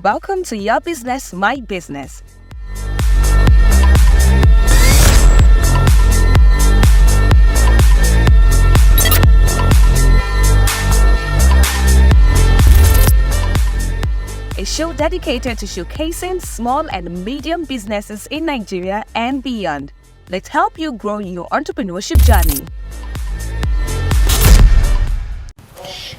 Welcome to Your Business, My Business. A show dedicated to showcasing small and medium businesses in Nigeria and beyond. Let's help you grow your entrepreneurship journey.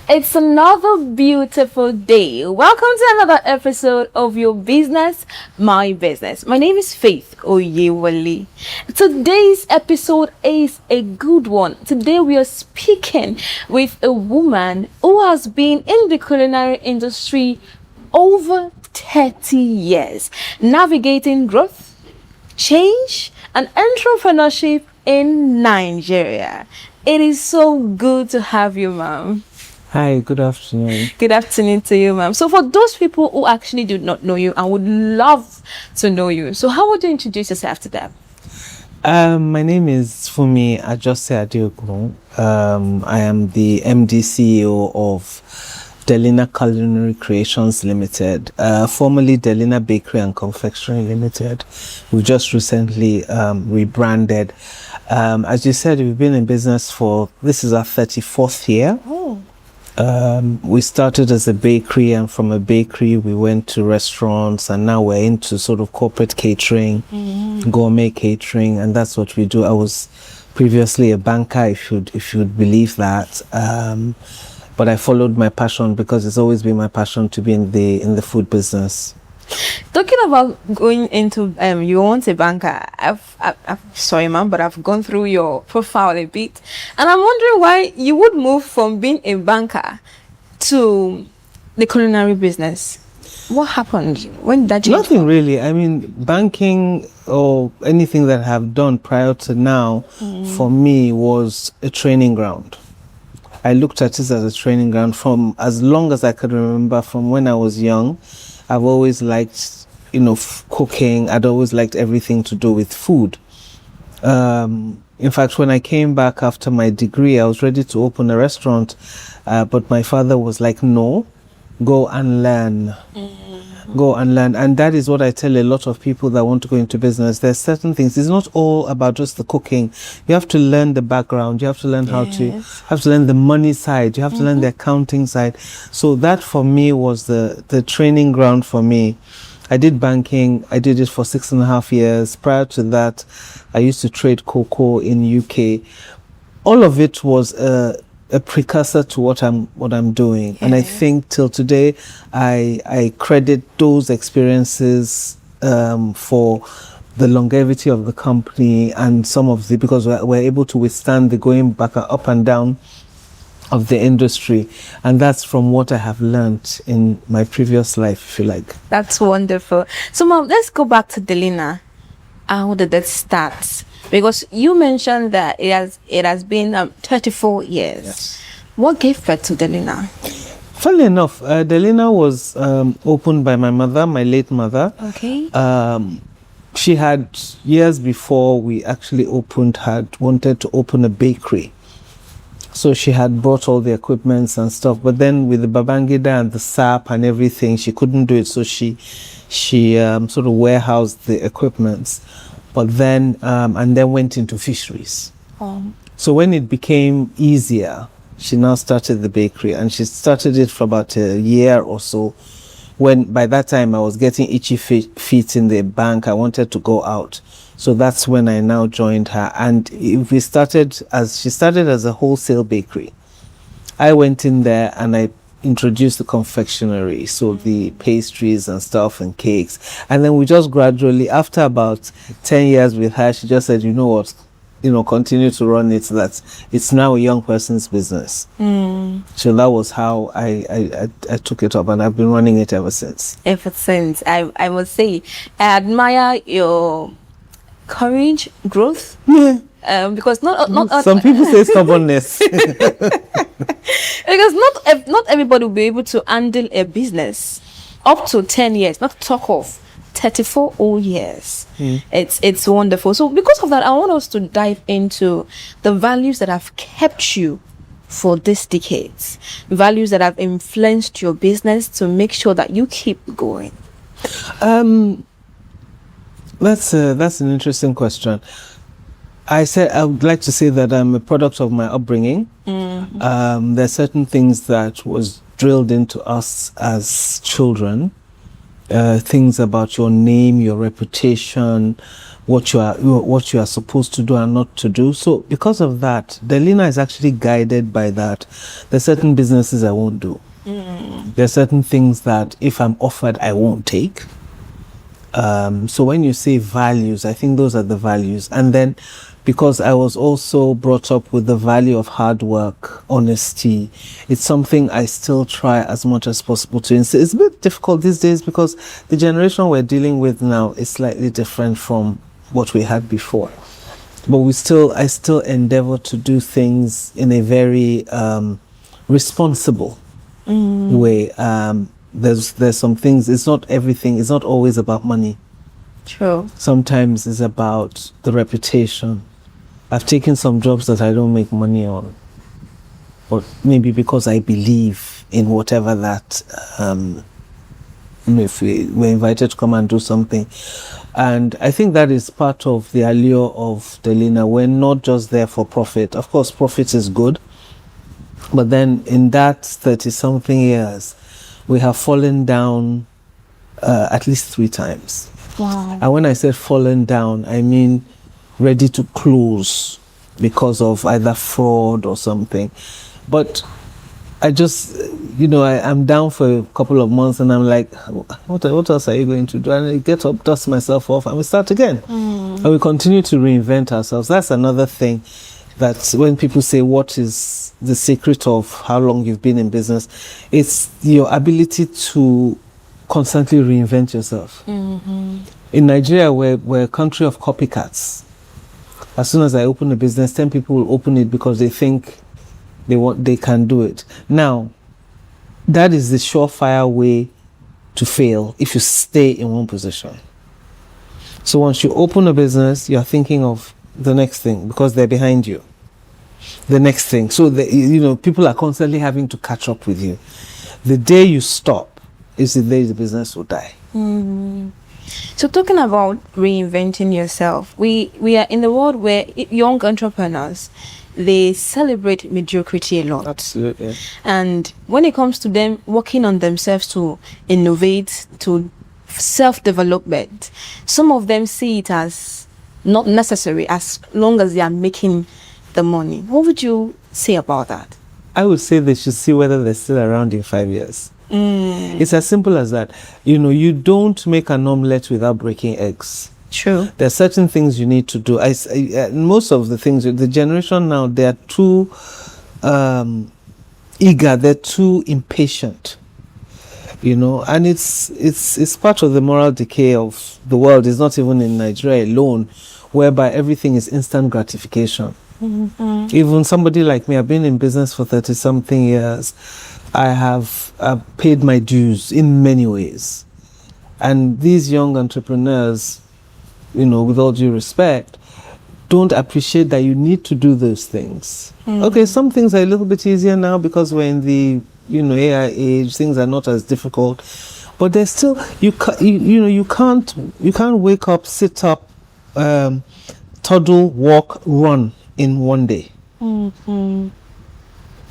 It's another beautiful day. Welcome to another episode of Your Business, My Business. My name is Faith Oyewale. Today's episode is a good one. Today we are speaking with a woman who has been in the culinary industry over 30 years, navigating growth, change, and entrepreneurship in Nigeria. It is so good to have you, ma'am. Hi, good afternoon. Good afternoon to you, ma'am. So for those people who actually do not know you and would love to know you, so how would you introduce yourself to them? My name is Funmi Ajose-Adeogun. I am the MD CEO of Delina Culinary Creations Limited, formerly Delina Bakery and Confectionary Limited. We just recently rebranded. As you said, we've been in business this is our 34th year. Oh. We started as a bakery, and from a bakery we went to restaurants, and now we're into sort of corporate catering, gourmet catering, and that's what we do. I was previously a banker, if you'd believe that. But I followed my passion because it's always been my passion to be in the food business. Talking about going into you want a banker, I've sorry ma'am, but I've gone through your profile a bit, and I'm wondering why you would move from being a banker to the culinary business. What happened? When did that change? Nothing really. I mean, banking or anything that I have done prior to now for me was a training ground. I looked at it as a training ground from as long as I could remember. From when I was young, I've always liked, cooking. I'd always liked everything to do with food. In fact, when I came back after my degree, I was ready to open a restaurant, but my father was like, no, go and learn. Go and learn. And that is what I tell a lot of people that want to go into business. There's certain things. It's not all about just the cooking. You have to learn the background. You have to learn have to learn the money side. You have to learn the accounting side. So that for me was the training ground for me. I did banking. I did it for 6.5 years. Prior to that, I used to trade cocoa in UK. All of it was a precursor to what I'm doing. And I think till today I credit those experiences for the longevity of the company and because we're able to withstand the going back up and down of the industry, and that's from what I have learned in my previous life, if you like. That's wonderful. So mom, let's go back to Delina. How did that start? Because you mentioned that it has been 34 years. Yes. What gave birth to Delina? Funnily enough, Delina was opened by my mother, my late mother. Okay. She had, years before we actually had wanted to open a bakery. So she had brought all the equipments and stuff, but then with the Babangida and the SAP and everything, she couldn't do it. So she sort of warehoused the equipments, but then and then went into fisheries. So when it became easier, she now started the bakery, and she started it for about a year or so. When by that time I was getting itchy feet in the bank, I wanted to go out. So that's when I now joined her, and she started as a wholesale bakery. I went in there and I introduced the confectionery, so the pastries and stuff and cakes. And then we just gradually, after about 10 years with her, she just said, you know what, continue to run it, so that it's now a young person's business. So that was how I took it up, and I've been running it ever since. Ever since. I must say, I admire your courage, growth. Because not some people say stubbornness. Because not everybody will be able to handle a business up to 10 years, not to talk of 34 whole years. It's wonderful. So because of that, I want us to dive into the values that have kept you for these decades? Values that have influenced your business to make sure that you keep going? That's an interesting question. I would like to say that I'm a product of my upbringing. Mm-hmm. There are certain things that was drilled into us as children. Things about your name, your reputation, what you are supposed to do and not to do. So because of that, Delina is actually guided by that. There are certain businesses I won't do. There are certain things that if I'm offered, I won't take. So when you say values, I think those are the values. And then because I was also brought up with the value of hard work, honesty, it's something I still try as much as possible to instill. It's a bit difficult these days because the generation we're dealing with now is slightly different from what we had before. But I still endeavor to do things in a very responsible way. There's some things, it's not everything, it's not always about money. True. Sometimes it's about the reputation. I've taken some jobs that I don't make money on, or maybe because I believe in whatever that, if we were invited to come and do something. And I think that is part of the allure of Delina. We're not just there for profit. Of course, profit is good, but then in that 30-something years, we have fallen down at least 3 times. Wow. And when I said fallen down, I mean ready to close because of either fraud or something. But I just, I'm down for a couple of months and I'm like, what else are you going to do? And I get up, dust myself off, and we start again. And we continue to reinvent ourselves. That's another thing that when people say, what is the secret of how long you've been in business? It's your ability to constantly reinvent yourself. Mm-hmm. In Nigeria, we're a country of copycats. As soon as I open a business, 10 people will open it because they think they can do it. Now, that is the surefire way to fail if you stay in one position. So once you open a business, you're thinking of the next thing because they're behind you. The next thing. So, people are constantly having to catch up with you. The day you stop is the day the business will die. Mm-hmm. So talking about reinventing yourself, we are in the world where young entrepreneurs, they celebrate mediocrity a lot. Absolutely. And when it comes to them working on themselves to innovate, to self-development, some of them see it as not necessary as long as they are making the money. What would you say about that? I would say they should see whether they're still around in 5 years. It's as simple as that. You don't make an omelette without breaking eggs. True. There are certain things you need to do. Most of the things, the generation now, they are too eager, they're too impatient. And it's part of the moral decay of the world. It's not even in Nigeria alone, whereby everything is instant gratification. Mm-hmm. Even somebody like me, I've been in business for 30-something years. I have paid my dues in many ways. And these young entrepreneurs, with all due respect, don't appreciate that you need to do those things. Okay, some things are a little bit easier now because we're in the AI age. Things are not as difficult, but there's still you can't wake up, sit up, toddle, walk, run in one day. Mm-hmm.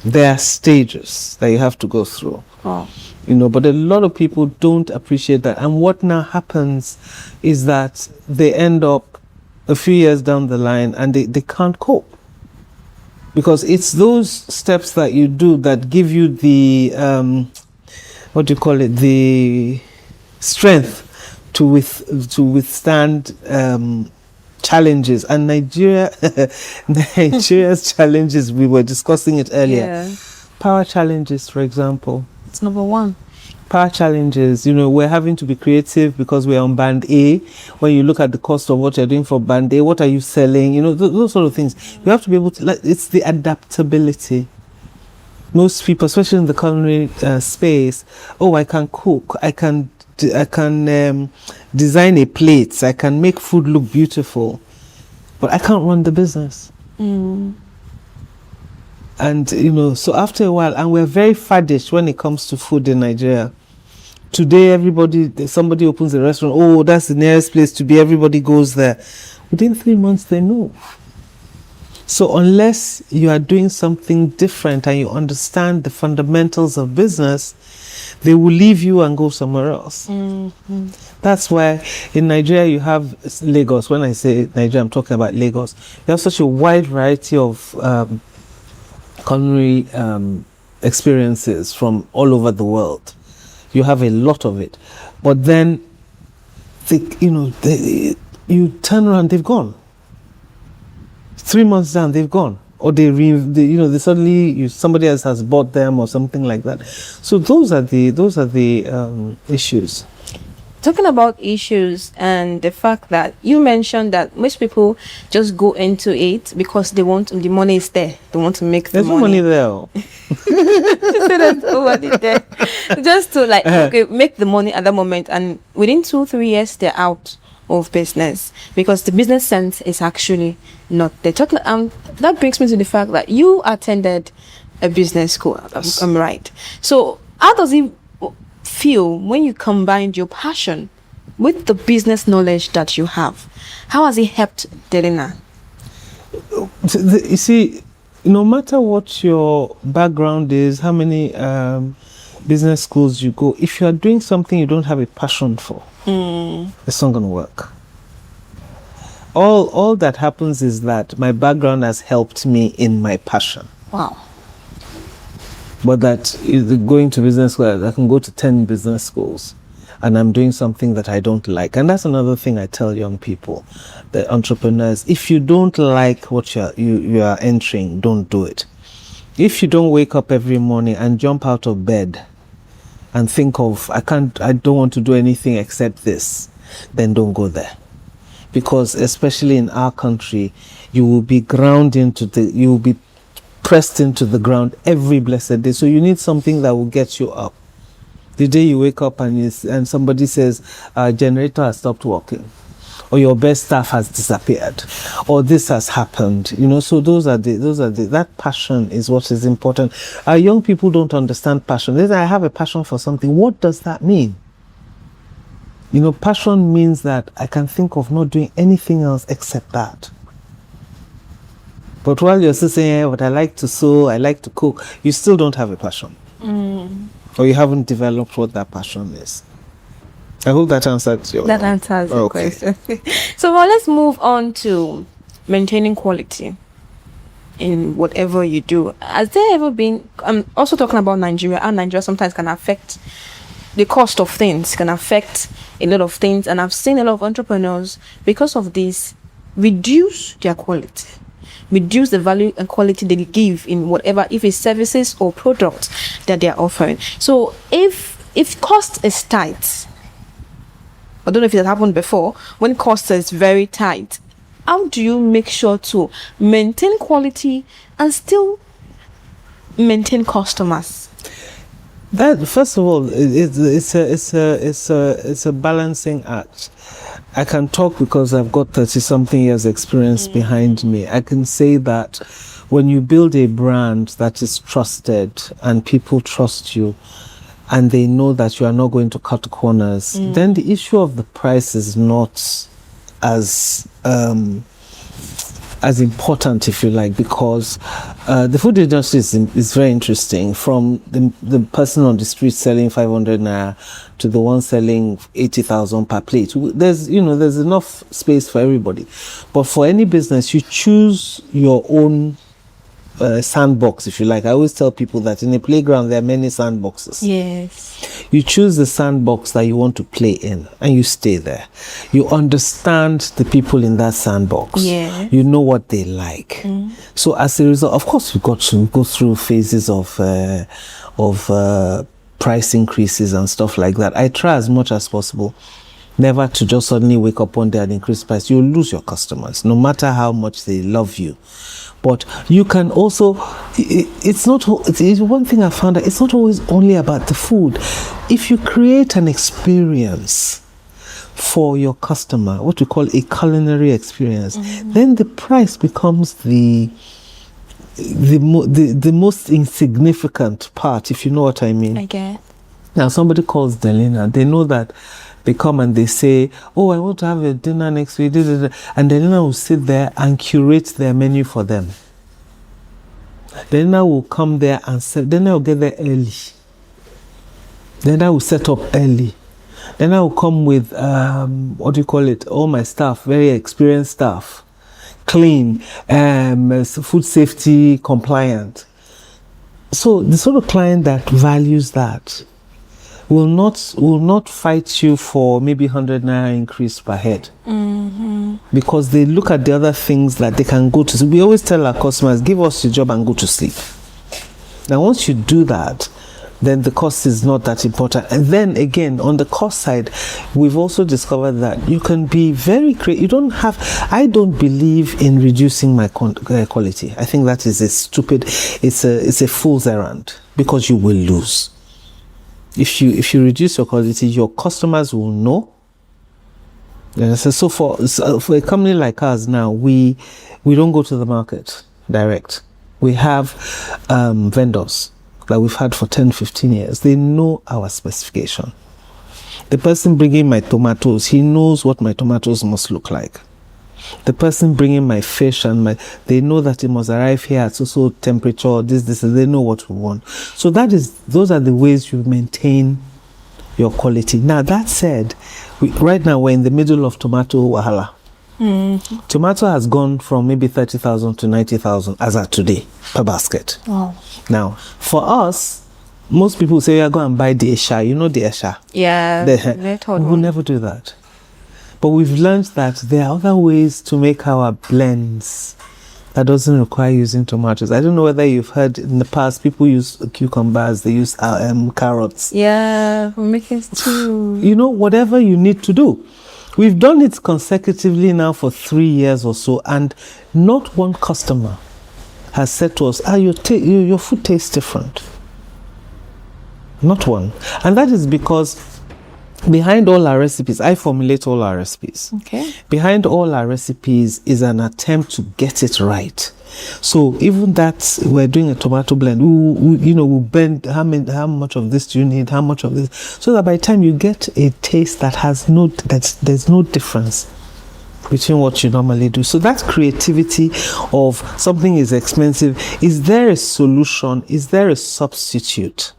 There are stages that you have to go through. Oh. But a lot of people don't appreciate that. And what now happens is that they end up a few years down the line and they can't cope. Because it's those steps that you do that give you the, the strength to withstand challenges. And Nigeria's challenges, we were discussing it earlier. Yeah. Power challenges, for example. It's number one. Power challenges, we're having to be creative because we're on band A. When you look at the cost of what you're doing for band A, what are you selling? Those sort of things. You have to be able to, it's the adaptability. Most people, especially in the culinary space, I can cook, I can design a plate, I can make food look beautiful, but I can't run the business. And, so after a while, and we're very faddish when it comes to food in Nigeria. Today, somebody opens a restaurant, oh, that's the nearest place to be, everybody goes there. Within 3 months, they move. So unless you are doing something different and you understand the fundamentals of business, they will leave you and go somewhere else. Mm-hmm. That's why in Nigeria you have Lagos. When I say Nigeria, I'm talking about Lagos. You have such a wide variety of culinary experiences from all over the world. You have a lot of it. But then, you turn around, they've gone. 3 months down, they've gone, or they suddenly somebody else has bought them or something like that. So those are the issues. Talking about issues and the fact that you mentioned that most people just go into it because the money is there. They want to make the money. There's no money there. There's no money there. Just to make the money at that moment, and within 2-3 years they're out of business because the business sense is actually not there. That brings me to the fact that you attended a business school. Yes. I'm right. So how does it feel when you combined your passion with the business knowledge that you have? How has it helped Delina? You see, no matter what your background is, how many business schools you go, if you are doing something you don't have a passion for, it's not going to work. All that happens is that my background has helped me in my passion. Wow. But that going to business school, I can go to 10 business schools and I'm doing something that I don't like. And that's another thing I tell young people, the entrepreneurs, if you don't like what you are entering, don't do it. If you don't wake up every morning and jump out of bed and think of, I don't want to do anything except this, then don't go there. Because especially in our country, you will be you will be pressed into the ground every blessed day. So you need something that will get you up. The day you wake up and somebody says, generator has stopped working, or your best staff has disappeared, or this has happened, so that passion is what is important. Our young people don't understand passion. They say, I have a passion for something. What does that mean? Passion means that I can think of not doing anything else except that. But while you're still saying, but I like to sew, I like to cook, you still don't have a passion. Or you haven't developed what that passion is. I hope that answers your That answers the question. So let's move on to maintaining quality in whatever you do. Has there ever been, I'm also talking about Nigeria, and Nigeria sometimes can affect the cost of things, can affect a lot of things, and I've seen a lot of entrepreneurs, because of this, reduce their quality, reduce the value and quality they give in whatever, if it's services or products that they're offering. So if cost is tight, I don't know if it has happened before, when cost is very tight, how do you make sure to maintain quality and still maintain customers? That, first of all, it's a balancing act. I can talk because I've got 30-something years experience behind me. I can say that when you build a brand that is trusted and people trust you and they know that you are not going to cut corners, then the issue of the price is not as important, if you like, because the food industry is very interesting. From the person on the street selling 500 naira to the one selling 80,000 per plate. There's enough space for everybody. But for any business, you choose your own sandbox, if you like. I always tell people that in a playground there are many sandboxes. Yes. You choose the sandbox that you want to play in and you stay there. You understand the people in that sandbox. Yeah. You know what they like. So as a result, of course, we've got to go through phases of price increases and stuff like that. I try as much as possible never to just suddenly wake up one day and increase price. You'll lose your customers, no matter how much they love you. But you can also, it's one thing I found that it's not always only about the food. If you create an experience for your customer, what we call a culinary experience, then the price becomes the the most insignificant part, if you know what I mean. I get. Now, somebody calls Delina. They know that they come and they say, oh, I want to have a dinner next week. And Delina will sit there and curate their menu for them. Delina will come there and Delina will get there early. Delina will set up early. Delina will come with, all my staff, very experienced staff. Clean, food safety compliant. So the sort of client that values that will not fight you for maybe 100 naira increase per head. Because they look at the other things that they can go to. So we always tell our customers, give us your job and go to sleep. Now once you do that, then the cost is not that important. And then again, on the cost side, we've also discovered that you can be very creative. I don't believe in reducing my quality. I think that is it's a fool's errand, because you will lose. If you reduce your quality, your customers will know. So for a company like us now, we don't go to the market direct. We have vendors that we've had for 10, 15 years. They know our specification. The person bringing my tomatoes, he knows what my tomatoes must look like. The person bringing my fish they know that it must arrive here at so temperature, this, they know what we want. So those are the ways you maintain your quality. Now, that said, right now we're in the middle of tomato wahala. Tomato has gone from maybe 30,000 to 90,000 as at today per basket. Wow. Now, for us, most people say, yeah, go and buy the Esha. You know the Esha? Yeah. We will never do that. But we've learned that there are other ways to make our blends that doesn't require using tomatoes. I don't know whether you've heard in the past, people use cucumbers, they use carrots. Yeah, we're making stew. Whatever you need to do. We've done it consecutively now for 3 years or so, and not one customer has said to us, your food tastes different. Not one. And that is because behind all our recipes, I formulate all our recipes. Okay. Behind all our recipes is an attempt to get it right. So even that, we're doing a tomato blend, we'll blend how much of this do you need, how much of this, so that by the time you get a taste there's no difference between what you normally do. So that creativity of something is expensive, is there a solution? Is there a substitute?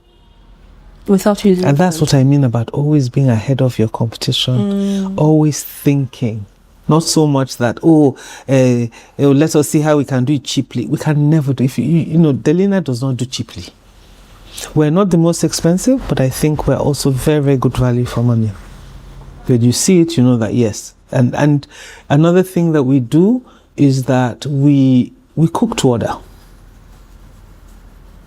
Without using. And that's what I mean about always being ahead of your competition, always thinking. Not so much that, let us see how we can do it cheaply. We can never do it. Delina does not do cheaply. We're not the most expensive, but I think we're also very, very good value for money. When you see it, you know that, yes. And another thing that we do is that we cook to order.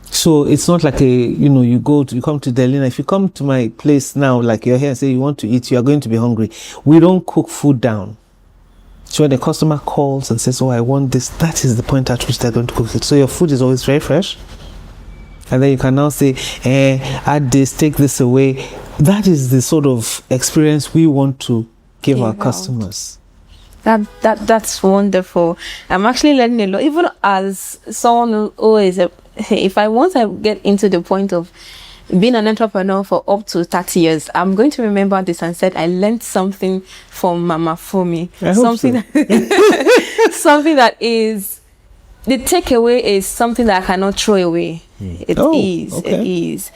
So it's not like you come to Delina. If you come to my place now, like you're here and say you want to eat, you are going to be hungry. We don't cook food down. So when the customer calls and says, I want this, that is the point at which they're going to cook it. So your food is always very fresh. And then you can now say, add this, take this away. That is the sort of experience we want to give our customers. That's wonderful. I'm actually learning a lot. Even as someone who is if I want to get into the point of being an entrepreneur for up to 30 years, I'm going to remember this and said I learned something from Mama Funmi. Something that is, the takeaway is something that I cannot throw away. It is.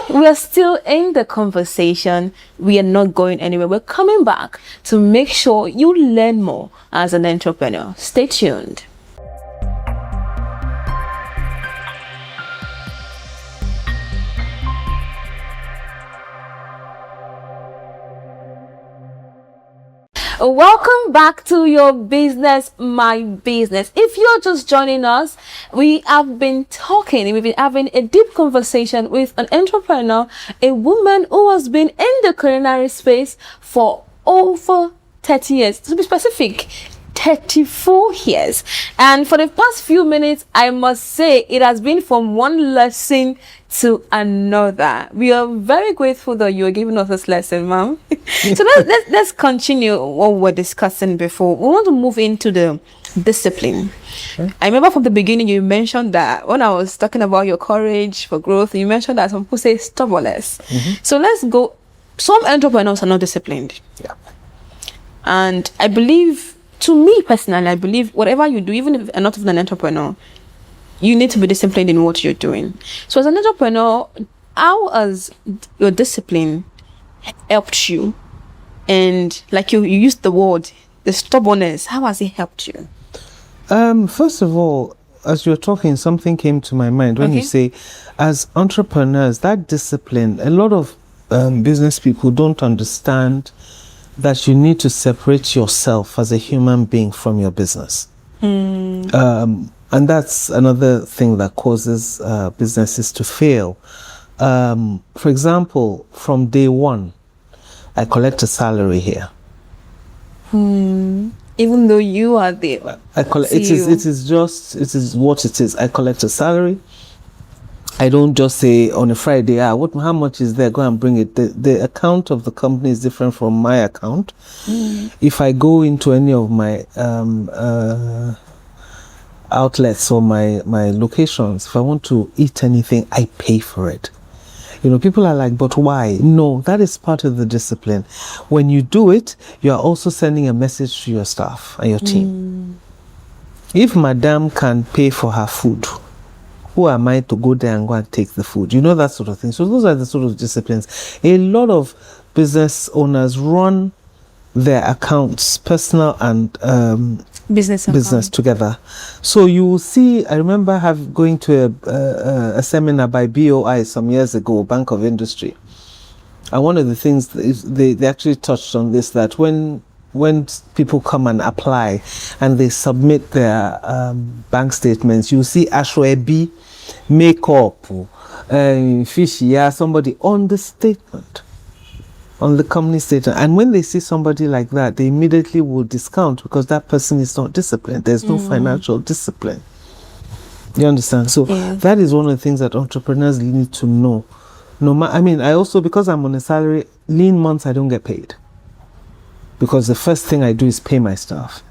We are still in the conversation. We are not going anywhere. We're coming back to make sure you learn more as an entrepreneur. Stay tuned. Welcome back to your business, my business. If you're just joining us, we've been having a deep conversation with an entrepreneur, a woman who has been in the culinary space for over 30 years. To be specific, 34 years. And for the past few minutes, I must say it has been from one lesson to another. We are very grateful that you are giving us this lesson, ma'am. So let's continue what we were discussing before. We want to move into the discipline. Okay. I remember from the beginning you mentioned that when I was talking about your courage for growth, you mentioned that some people say stubbornness. So let's go. Some entrepreneurs are not disciplined. Yeah. And I believe, to me personally, I believe whatever you do, even if you're not even an entrepreneur, you need to be disciplined in what you're doing. So as an entrepreneur, how has your discipline helped you? And like you used the word, the stubbornness, how has it helped you? First of all, as you're talking, something came to my mind when you say, as entrepreneurs, that discipline, a lot of business people don't understand that you need to separate yourself as a human being from your business. And that's another thing that causes businesses to fail. For example, from day one, I collect a salary here. Even though you are there. It is what it is. I collect a salary. I don't just say on a Friday, how much is there? Go and bring it. The account of the company is different from my account. If I go into any of my outlets or my locations, if I want to eat anything, I pay for it. People are like, but why? No, that is part of the discipline. When you do it, you are also sending a message to your staff and your team. If madam can pay for her food, who am I to go there and go and take the food? That sort of thing. So those are the sort of disciplines. A lot of business owners run their accounts, personal and business together. So you will see, I remember going to a seminar by BOI some years ago, Bank of Industry. And one of the things they actually touched on this, that when people come and apply and they submit their bank statements, you see Ashwebi, makeup, fish, somebody on the statement, on the company statement. And when they see somebody like that, they immediately will discount because that person is not disciplined. There's no financial discipline. You understand? So that is one of the things that entrepreneurs need to know. I also, because I'm on a salary, lean months I don't get paid. Because the first thing I do is pay my staff.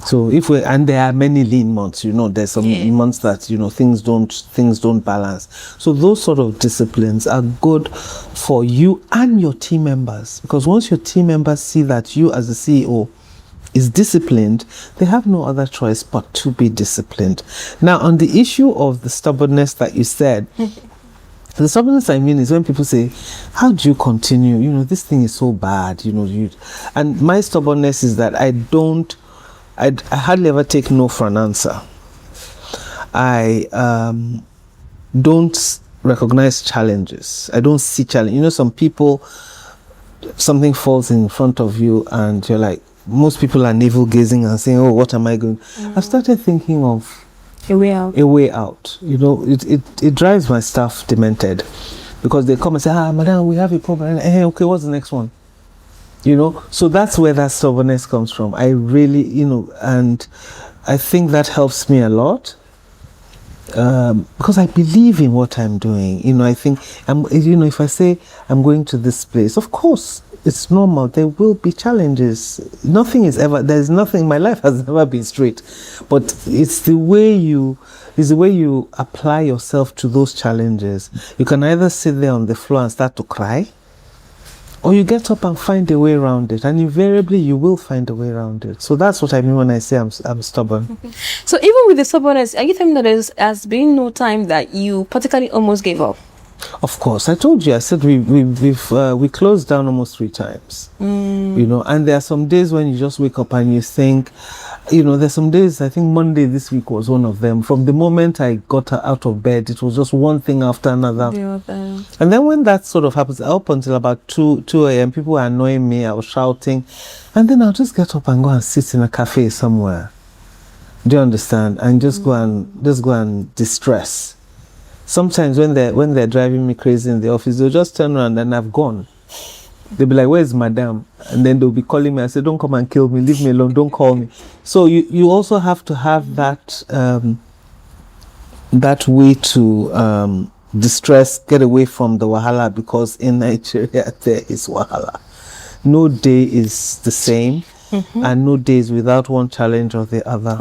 So and there are many lean months, there's some months that, things don't balance. So those sort of disciplines are good for you and your team members. Because once your team members see that you as the CEO is disciplined, they have no other choice but to be disciplined. Now, on the issue of the stubbornness that you said, the stubbornness I mean is when people say, how do you continue? This thing is so bad, and my stubbornness is that I hardly ever take no for an answer. I don't recognize challenges. I don't see challenge. Some people, something falls in front of you and you're like, most people are navel gazing and saying, oh, what am I going? I've started thinking of a way out. It drives my staff demented because they come and say, madam, we have a problem. Okay, what's the next one? So that's where that stubbornness comes from. I really, and I think that helps me a lot because I believe in what I'm doing. I think, if I say I'm going to this place, of course, it's normal. There will be challenges. There's nothing, my life has never been straight. But it's the way you apply yourself to those challenges. You can either sit there on the floor and start to cry, or you get up and find a way around it. And invariably, you will find a way around it. So that's what I mean when I say I'm stubborn. So even with the stubbornness, are you telling me that there has been no time that you particularly almost gave up? Of course, I told you. I said we closed down almost 3 times. And there are some days when you just wake up and you think, there's some days. I think Monday this week was one of them. From the moment I got out of bed, it was just one thing after another. And then when that sort of happens, up until about 2 a.m., people were annoying me. I was shouting, and then I'll just get up and go and sit in a cafe somewhere. Do you understand? And just go and distress. Sometimes when they're driving me crazy in the office, they'll just turn around and I've gone. They'll be like, "Where's Madame?" And then they'll be calling me. I say, "Don't come and kill me. Leave me alone. Don't call me." So you also have to have that that way to distress, get away from the wahala, because in Nigeria there is wahala. No day is the same, and no day is without one challenge or the other.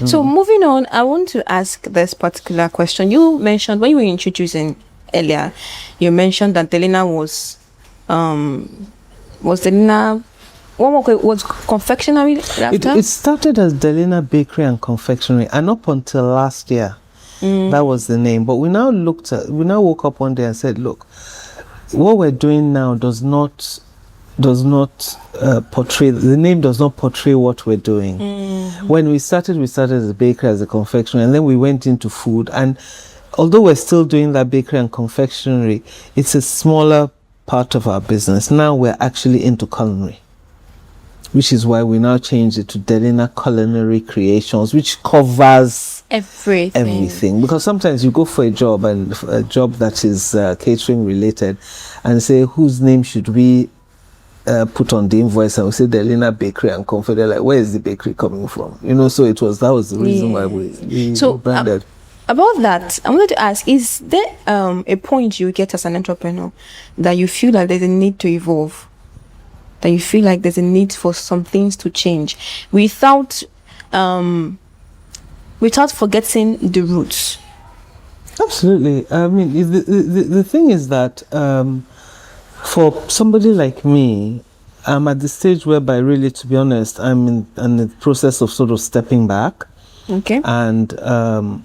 So moving on, I want to ask this particular question. You mentioned when you were introducing earlier, you mentioned that Delina was Delina, was confectionary after? It started as Delina Bakery and Confectionary, and up until last year, that was the name. But we now woke up one day and said, look, what we're doing now does not portray, the name does not portray what we're doing. When we started as a bakery, as a confectionery, and then we went into food. And although we're still doing that bakery and confectionery, it's a smaller part of our business. Now we're actually into culinary, which is why we now changed it to Delina Culinary Creations, which covers everything. Because sometimes you go for a job that is catering related, and say, whose name should we put on the invoice, and we say Delina Bakery and Confectionery. They're like, where is the bakery coming from? So that was the reason why we branded. About that, I wanted to ask, is there a point you get as an entrepreneur that you feel like there's a need to evolve, that you feel like there's a need for some things to change without forgetting the roots? Absolutely. I mean, the thing is that for somebody like me, I'm at the stage whereby, really, to be honest, I'm in the process of sort of stepping back, and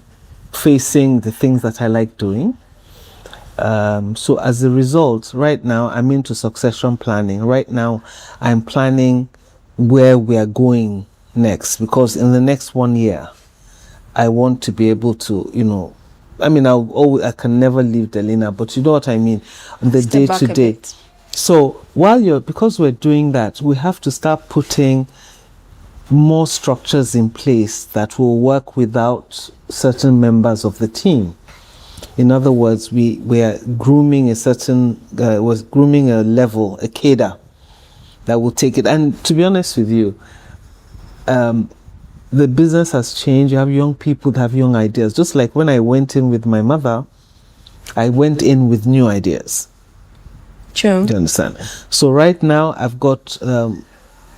facing the things that I like doing. So as a result, right now I'm into succession planning. Right now I'm planning where we are going next, because in the next 1 year I want to be able to, I can never leave Delina, but you know what I mean, the day to day. So because we're doing that, we have to start putting more structures in place that will work without certain members of the team. In other words, we are grooming a level, a cadre that will take it. And to be honest with you, the business has changed. You have young people that have young ideas. Just like when I went in with my mother, I went in with new ideas. True. Do you understand? So right now I've got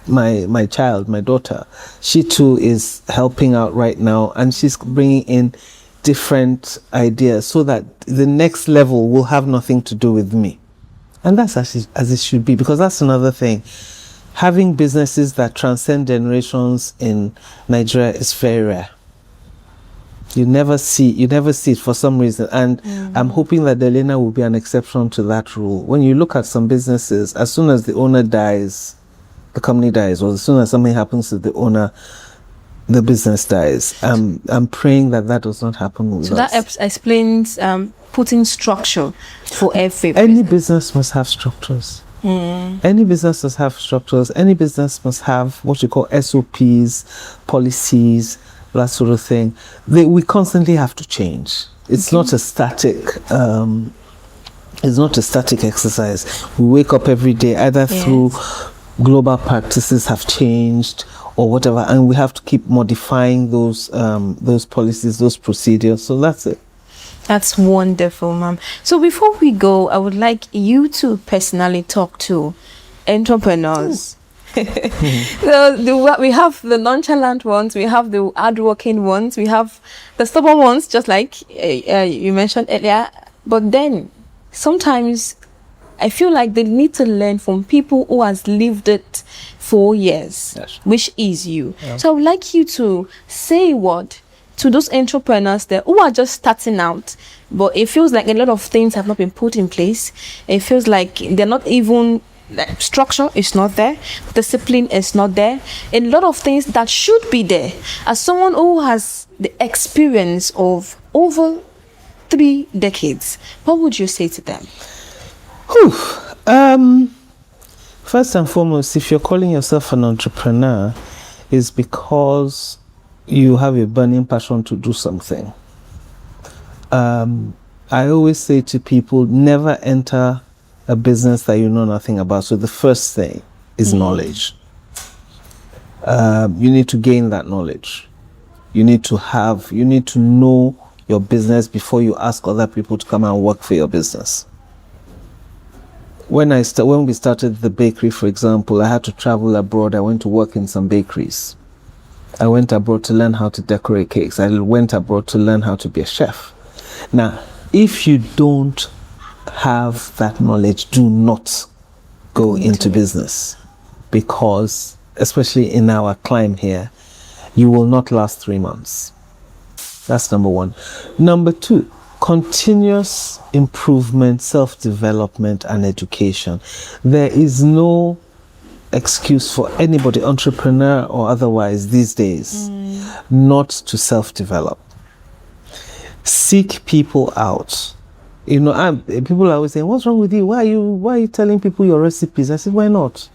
my child, my daughter. She too is helping out right now, and she's bringing in different ideas so that the next level will have nothing to do with me. And that's as it should be, because that's another thing. Having businesses that transcend generations in Nigeria is very rare. You never see it for some reason. And I'm hoping that Delina will be an exception to that rule. When you look at some businesses, as soon as the owner dies, the company dies, or as soon as something happens to the owner, the business dies. I'm praying that does not happen with us. So that explains putting structure for every Any business must have structures. Any business must have structures. Any business must have what you call SOPs, policies, that sort of thing. We constantly have to change. It's not a static. It's not a static exercise. We wake up every day either through global practices have changed or whatever, and we have to keep modifying those policies, those procedures. So that's it. That's wonderful, ma'am. So before we go, I would like you to personally talk to entrepreneurs. So we have the nonchalant ones, we have the hardworking ones, we have the stubborn ones, just like you mentioned earlier. But then sometimes I feel like they need to learn from people who has lived it for years, which is you. So I would like you to say a word to those entrepreneurs there who are just starting out, but it feels like a lot of things have not been put in place. It feels like they're not even, structure is not there, discipline is not there, a lot of things that should be there. As someone who has the experience of over 3 decades, what would you say to them? First and foremost, if you're calling yourself an entrepreneur, it's because you have a burning passion to do something. I always say to people, never enter a business that you know nothing about. So the first thing is knowledge. You need to gain that knowledge. You need to know your business before you ask other people to come and work for your business. When we started the bakery, for example, I had to travel abroad. I went to work in some bakeries. I went abroad to learn how to decorate cakes. I went abroad to learn how to be a chef. Now, if you don't have that knowledge, do not go into business, because especially in our climate here, you will not last 3 months. That's number one. Number two, continuous improvement, self-development, and education. There is no excuse for anybody, entrepreneur or otherwise, these days, not to self-develop. Seek people out. You know, people are always saying, "What's wrong with you? Why are you telling people your recipes?" I said, "Why not?"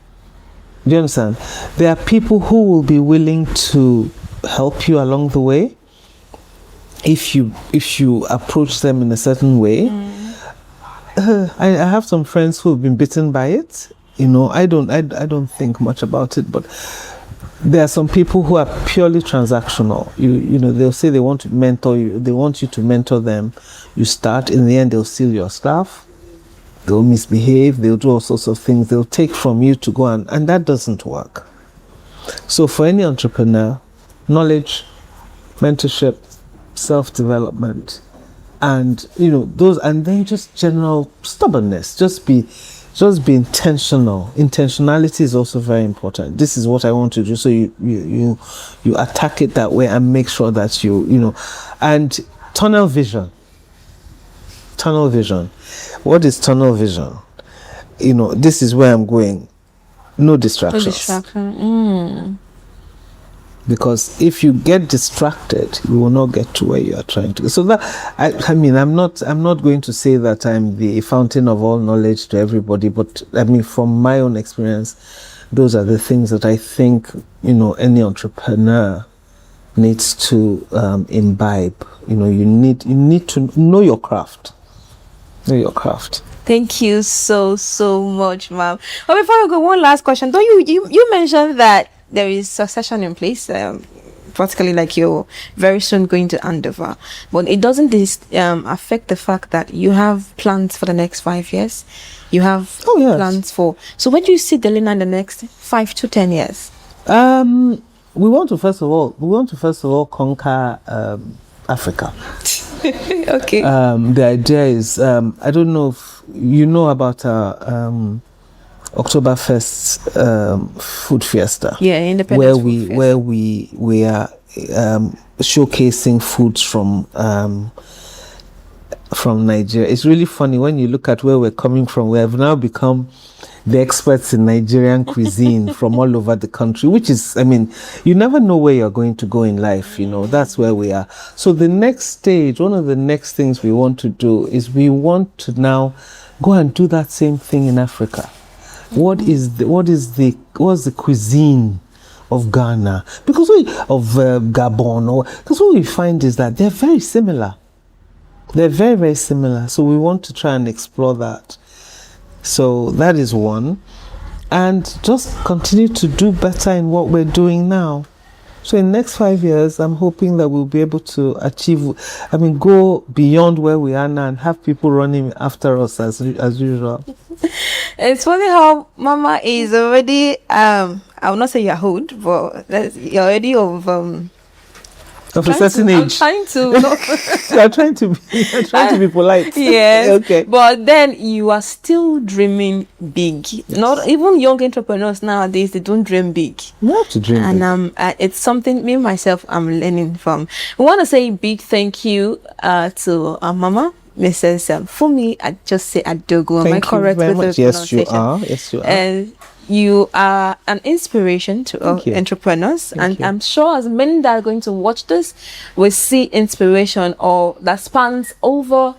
Do you understand? There are people who will be willing to help you along the way if you approach them in a certain way. I have some friends who have been bitten by it. You know, I don't think much about it, but there are some people who are purely transactional. You know, they'll say they want to mentor you. They want you to mentor them. You start, in the end, they'll steal your stuff. They'll misbehave. They'll do all sorts of things. They'll take from you to go and that doesn't work. So for any entrepreneur, knowledge, mentorship, self-development, and you know those, and then just general stubbornness. Just be intentional. Intentionality is also very important. This is what I want to do, so you attack it that way and make sure that you know. And tunnel vision. What is tunnel vision? You know, this is where I'm going. No distractions. Because if you get distracted, you will not get to where you are trying to go. So that I mean, I'm not going to say that I'm the fountain of all knowledge to everybody, but I mean, from my own experience, those are the things that I think, you know, any entrepreneur needs to imbibe. You know, you need to know your craft. Know your craft. Thank you so much, ma'am. But before we go, one last question. Don't you mentioned that there is succession in place, particularly like you're very soon going to hand over, but it doesn't affect the fact that you have plans for the next 5 years. You have plans for. So where do you see Delina in the next 5 to 10 years? We want to first of all conquer Africa. Okay. The idea is, I don't know if you know about Oktoberfest food fiesta. Yeah, Independence where we are showcasing foods from Nigeria. It's really funny when you look at where we're coming from. We have now become the experts in Nigerian cuisine from all over the country, which is, I mean, you never know where you're going to go in life, you know. That's where we are. So the next stage, one of the next things we want to do is we want to now go and do that same thing in Africa. What's the cuisine of Ghana? Because Gabon, because what we find is that they're very similar. They're very, very similar. So we want to try and explore that. So that is one. And just continue to do better in what we're doing now. So in the next 5 years, I'm hoping that we'll be able to go beyond where we are now and have people running after us as usual. It's funny how Mama is already, I will not say you're old, but you're already of a certain age. I'm trying to. You're trying to be polite. Yes. Okay. But then you are still dreaming big. Yes. Not even young entrepreneurs nowadays, they don't dream big. You have to dream big. And it's something me myself I'm learning from. We want to say a big thank you to our mama, Mrs. Funmi Ajose-Adeogun. Am I correct with the pronunciation? Yes, you are. And you are an inspiration to entrepreneurs, and I'm sure as many that are going to watch this will see inspiration or that spans over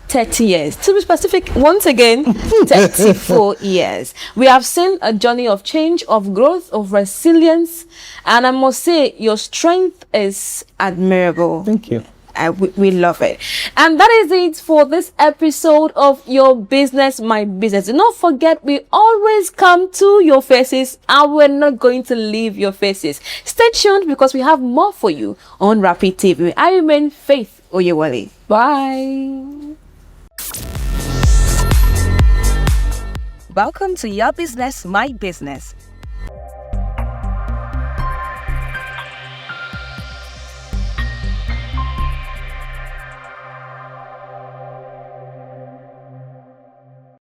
30 years. To be specific, once again, 34 years. We have seen a journey of change, of growth, of resilience, and I must say your strength is admirable. Thank you. We love it. And that is it for this episode of Your Business, My Business. Do not forget, we always come to your faces and we're not going to leave your faces. Stay tuned because we have more for you on Rapid TV. I remain Faith Oyewale. Bye. Welcome to Your Business, My Business.